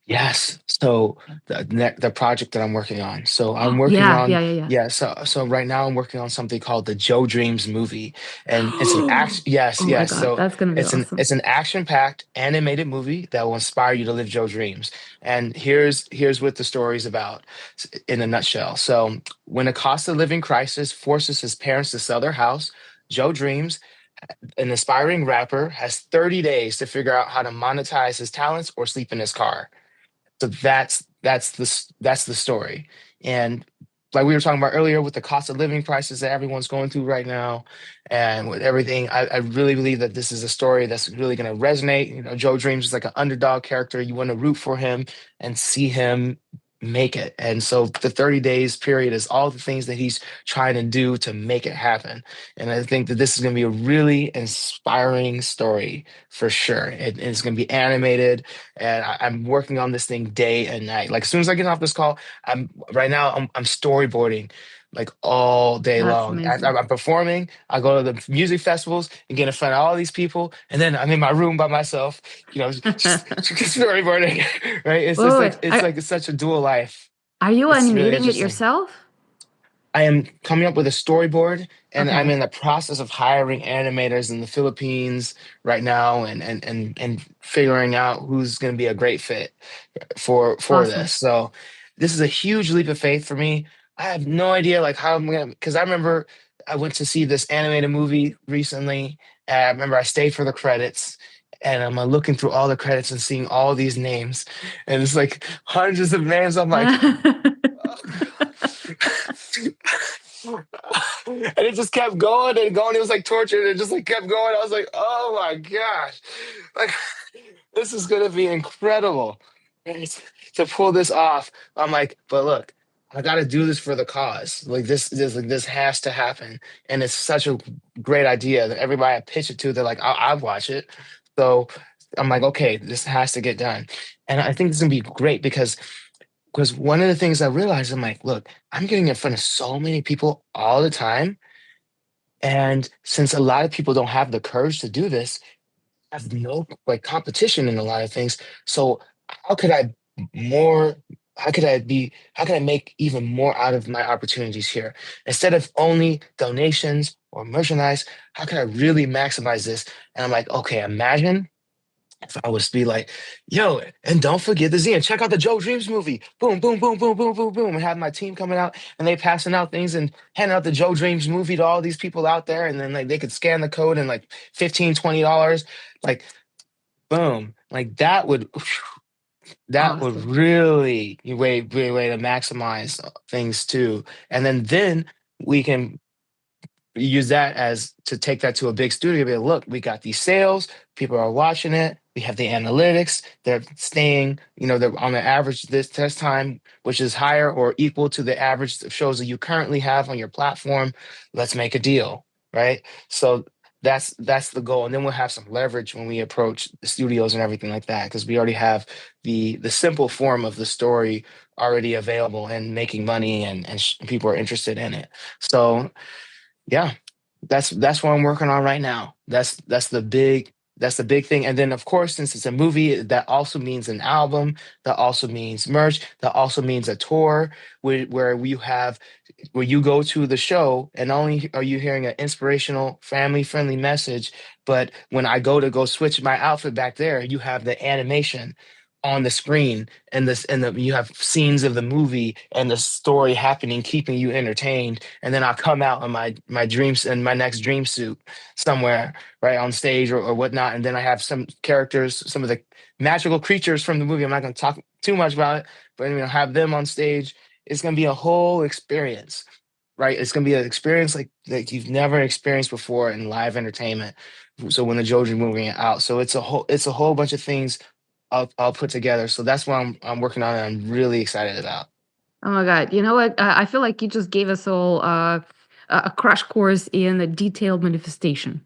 Yes. So the project that I'm working on. So I'm working Yeah, on, yeah, yeah, yeah. So right now I'm working on something called the Joe Dreamz movie, and it's an yeah. action. Yes, Oh my yes. God, So that's gonna be it's an awesome. it's an action-packed animated movie that will inspire you to live Joe dreams. And here's what the story's about, in a nutshell. So when a cost of living crisis forces his parents to sell their house, Joe Dreams, an aspiring rapper, has 30 days to figure out how to monetize his talents or sleep in his car. So that's the story. And like we were talking about earlier, with the cost of living prices that everyone's going through right now, and with everything, I really believe that this is a story that's really going to resonate. Joe Dreams is like an underdog character. You want to root for him and see him make it. And so the 30 days period is all the things that he's trying to do to make it happen. And I think that this is going to be a really inspiring story for sure. It's going to be animated, and I'm working on this thing day and night. Like as soon as I get off this call, I'm storyboarding like all day That's long. After amazing. I'm performing, I go to the music festivals and get in front of all these people, and then I'm in my room by myself, just storyboarding. Right? It's Wait, just wait, like wait. it's such a dual life. Are you It's really animating it interesting. yourself? I am coming up with a storyboard, and I'm Okay, in the process of hiring animators in the Philippines right now, and figuring out who's going to be a great fit for awesome. this. So this is a huge leap of faith for me. I have no idea like how I'm gonna, because I remember I went to see this animated movie recently, and I remember I stayed for the credits, and I'm looking through all the credits and seeing all these names, and it's like hundreds of names. I'm like, and it just kept going and going. It was like torture. And it just like kept going. I was like, oh my gosh, like this is gonna be incredible, right? To pull this off. I'm like, but look, I got to do this for the cause. Like this has to happen, and it's such a great idea that everybody I pitch it to, they're like, I'll watch it. So I'm like, okay, this has to get done, and I think this is gonna be great because one of the things I realized, I'm like, look, I'm getting in front of so many people all the time. And since a lot of people don't have the courage to do this, I have no like competition in a lot of things. So how could I more, how could I make even more out of my opportunities here? Instead of only donations or merchandise, how can I really maximize this? And I'm like, okay, imagine if I was to be like, yo, and don't forget the Z, and check out the Joe Dreams movie. Boom, boom, boom, boom, boom, boom, boom. And have my team coming out and they passing out things and handing out the Joe Dreams movie to all these people out there. And then like they could scan the code and like $15, $20. Like, boom. Like that would Awesome. really way to maximize things too. And then we can use that as to take that to a big studio. Be like, look, we got these sales, people are watching it, we have the analytics, they're staying, they're on the average this test time, which is higher or equal to the average of shows that you currently have on your platform. Let's make a deal, right? So that's the goal, and then we'll have some leverage when we approach the studios and everything like that, because we already have the simple form of the story already available and making money, and people are interested in it. So yeah, that's what I'm working on right now. That's the big That's the big thing. And then, of course, since it's a movie, that also means an album. That also means merch. That also means a tour where you go to the show and not only are you hearing an inspirational, family-friendly message, but when I go switch my outfit back there, you have the animation on the screen you have scenes of the movie and the story happening, keeping you entertained. And then I'll come out in my dreams and my next dream suit somewhere, right on stage or whatnot. And then I have some characters, some of the magical creatures from the movie. I'm not going to talk too much about it, but have them on stage. It's going to be a whole experience, right? It's going to be an experience like you've never experienced before in live entertainment. So when the Joe Dream movie out, so it's a whole bunch of things I'll put together. So that's what I'm working on, and I'm really excited about. Oh my God. You know what? I feel like you just gave us all a crash course in the detailed manifestation.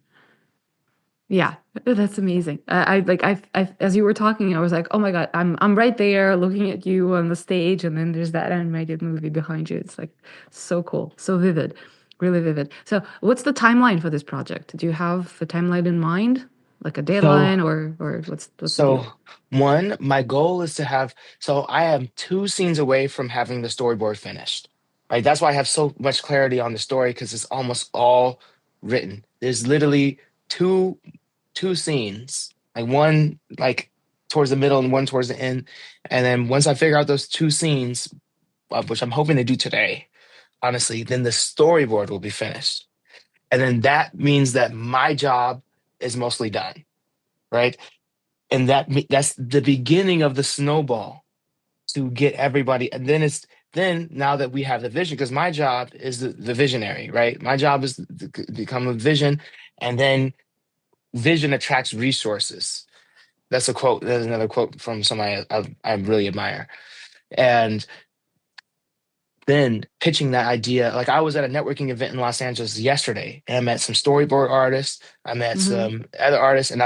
Yeah, that's amazing. As you were talking, I was like, oh my God, I'm right there looking at you on the stage, and then there's that animated movie behind you. It's like so cool, so vivid, really vivid. So, what's the timeline for this project? Do you have the timeline in mind, like a So deadline, or what's the so deal? one, my goal is to have. So I am 2 scenes away from having the storyboard finished. Right, that's why I have so much clarity on the story because it's almost all written. There's literally two two scenes, like one like towards the middle and one towards the end. And then once I figure out those 2 scenes, which I'm hoping to do today, honestly, then the storyboard will be finished. And then that means that my job is mostly done, right? And that's the beginning of the snowball to get everybody. And then now that we have the vision, because my job is the visionary, right? My job is to become a vision, and then vision attracts resources. That's a quote. There's another quote from somebody I really admire. And then pitching that idea, like I was at a networking event in Los Angeles yesterday, and I met some storyboard artists. I met Mm-hmm. some other artists, and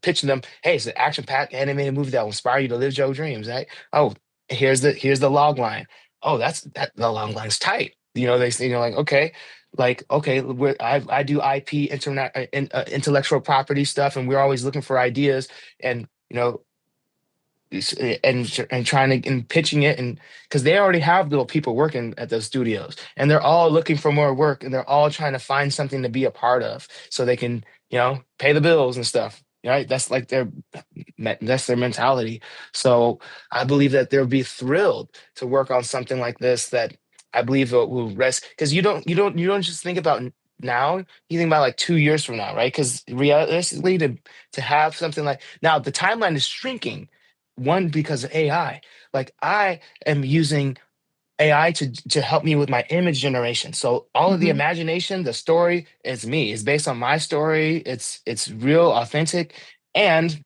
pitching them, "Hey, it's an action-packed animated movie that will inspire you to live Joe dreams." Right? Oh, here's the log line. Oh, the log line's tight. They say, like, okay, I do IP intellectual property stuff, and we're always looking for ideas, and and trying to and pitching it, and because they already have little people working at those studios, and they're all looking for more work, and they're all trying to find something to be a part of so they can pay the bills and stuff, right? That's their mentality. So I believe that they'll be thrilled to work on something like this, that I believe it will rest, because you don't just think about now, you think about like 2 years from now, right? Because realistically, to have something like now, the timeline is shrinking. One, because of AI. Like I am using AI to help me with my image generation. So all of the Mm-hmm. imagination, the story is me. It's based on my story. It's real, authentic, and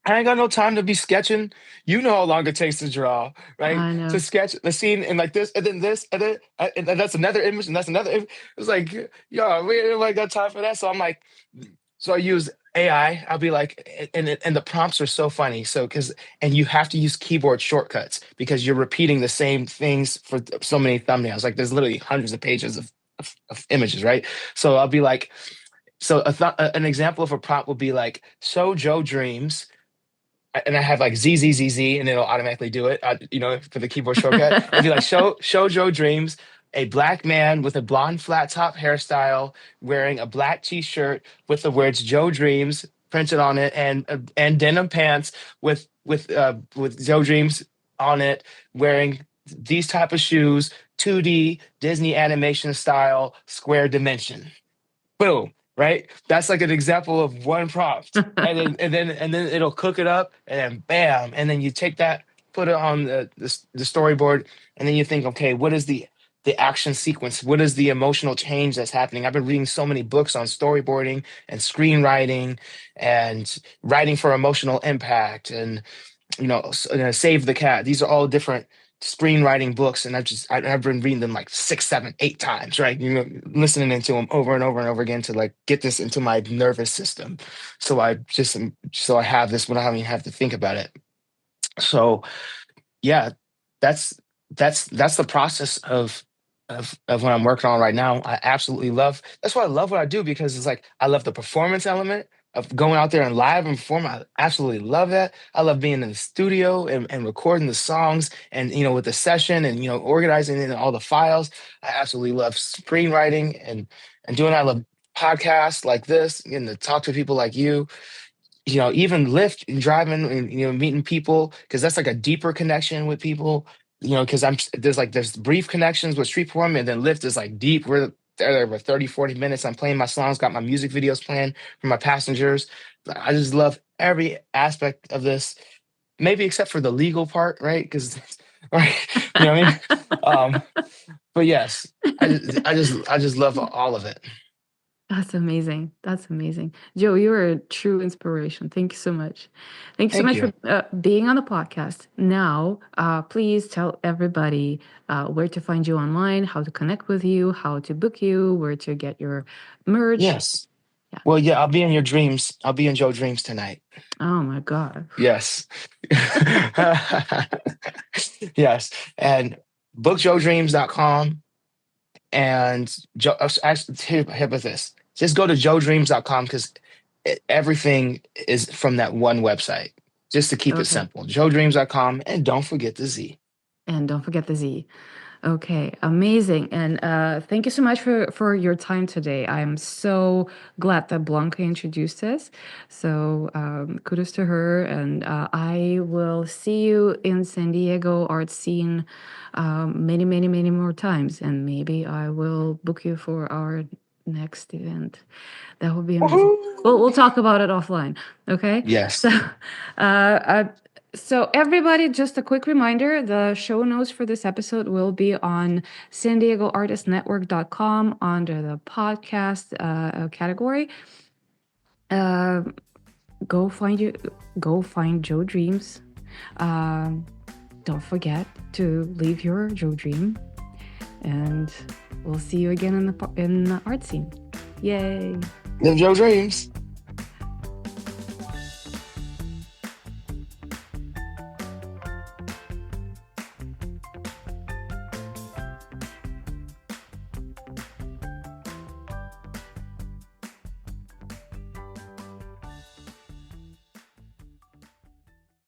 I ain't got no time to be sketching. You know how long it takes to draw, right? I To know. sketch the scene and like this, and then that's another image, and that's another image. It's like, yo, we ain't nobody got time for that. So I'm like, so I use AI. I'll be like, and the prompts are so funny. So and you have to use keyboard shortcuts because you're repeating the same things for so many thumbnails. Like there's literally hundreds of pages of images, right? So I'll be like, an example of a prompt would be like, show Joe Dreams, and I have like ZZZZ, and it'll automatically do it, for the keyboard shortcut. It'd be like, show Joe Dreams, a black man with a blonde flat top hairstyle, wearing a black T-shirt with the words Joe Dreams printed on it, and denim pants with Joe Dreams on it, wearing these type of shoes, 2D Disney animation style, square dimension. Boom, right? That's like an example of one prompt. And then it'll cook it up, and then bam, and then you take that, put it on the storyboard, and then you think, okay, what is the action sequence? What is the emotional change that's happening? I've been reading so many books on storyboarding and screenwriting and writing for emotional impact, and Save the Cat. These are all different screenwriting books, and I've been reading them like 6, 7, 8 times, right? Listening to them over and over and over again to like get this into my nervous system. So I have this when I don't even have to think about it. So yeah, that's that's the process of what I'm working on right now. I absolutely love. That's why I love what I do, because it's like I love the performance element, of going out there and live and performing. I absolutely love that. I love being in the studio and recording the songs and, with the session and, organizing in all the files. I absolutely love screenwriting and doing that. I love podcasts like this, and to talk to people like you, even Lyft and driving and, meeting people, because that's like a deeper connection with people, because there's brief connections with street performing, and then Lyft is like deep. We're there for 30, 40 minutes. I'm playing my songs, got my music videos playing for my passengers. I just love every aspect of this, maybe except for the legal part, right? Because, right, you know what I mean? But yes, I just love all of it. That's amazing. That's amazing. Joe, you're a true inspiration. Thank you so much. Thank you so Thank much you. for being on the podcast. Now, please tell everybody where to find you online, how to connect with you, how to book you, where to get your merch. Yes. Yeah. Well, yeah, I'll be in your dreams. I'll be in Joe Dreamz tonight. Oh my God. Yes. Yes. And bookjoedreams.com. And here with this. Just go to joedreams.com, because everything is from that one website. Just to keep it Okay. simple. joedreams.com, and don't forget the Z. And don't forget the Z. Okay, amazing. And thank you so much for your time today. I'm so glad that Blanca introduced us. So kudos to her. And I will see you in San Diego art scene many, many, many more times. And maybe I will book you for our next event. That would be amazing. We'll talk about it offline. Okay. Yes. So everybody, just a quick reminder, the show notes for this episode will be on san diego artist network.com under the podcast category. Go find Joe Dreamz. Don't forget to leave your Joe Dream, and we'll see you again in the art scene. Yay. Live Joe Dreamz.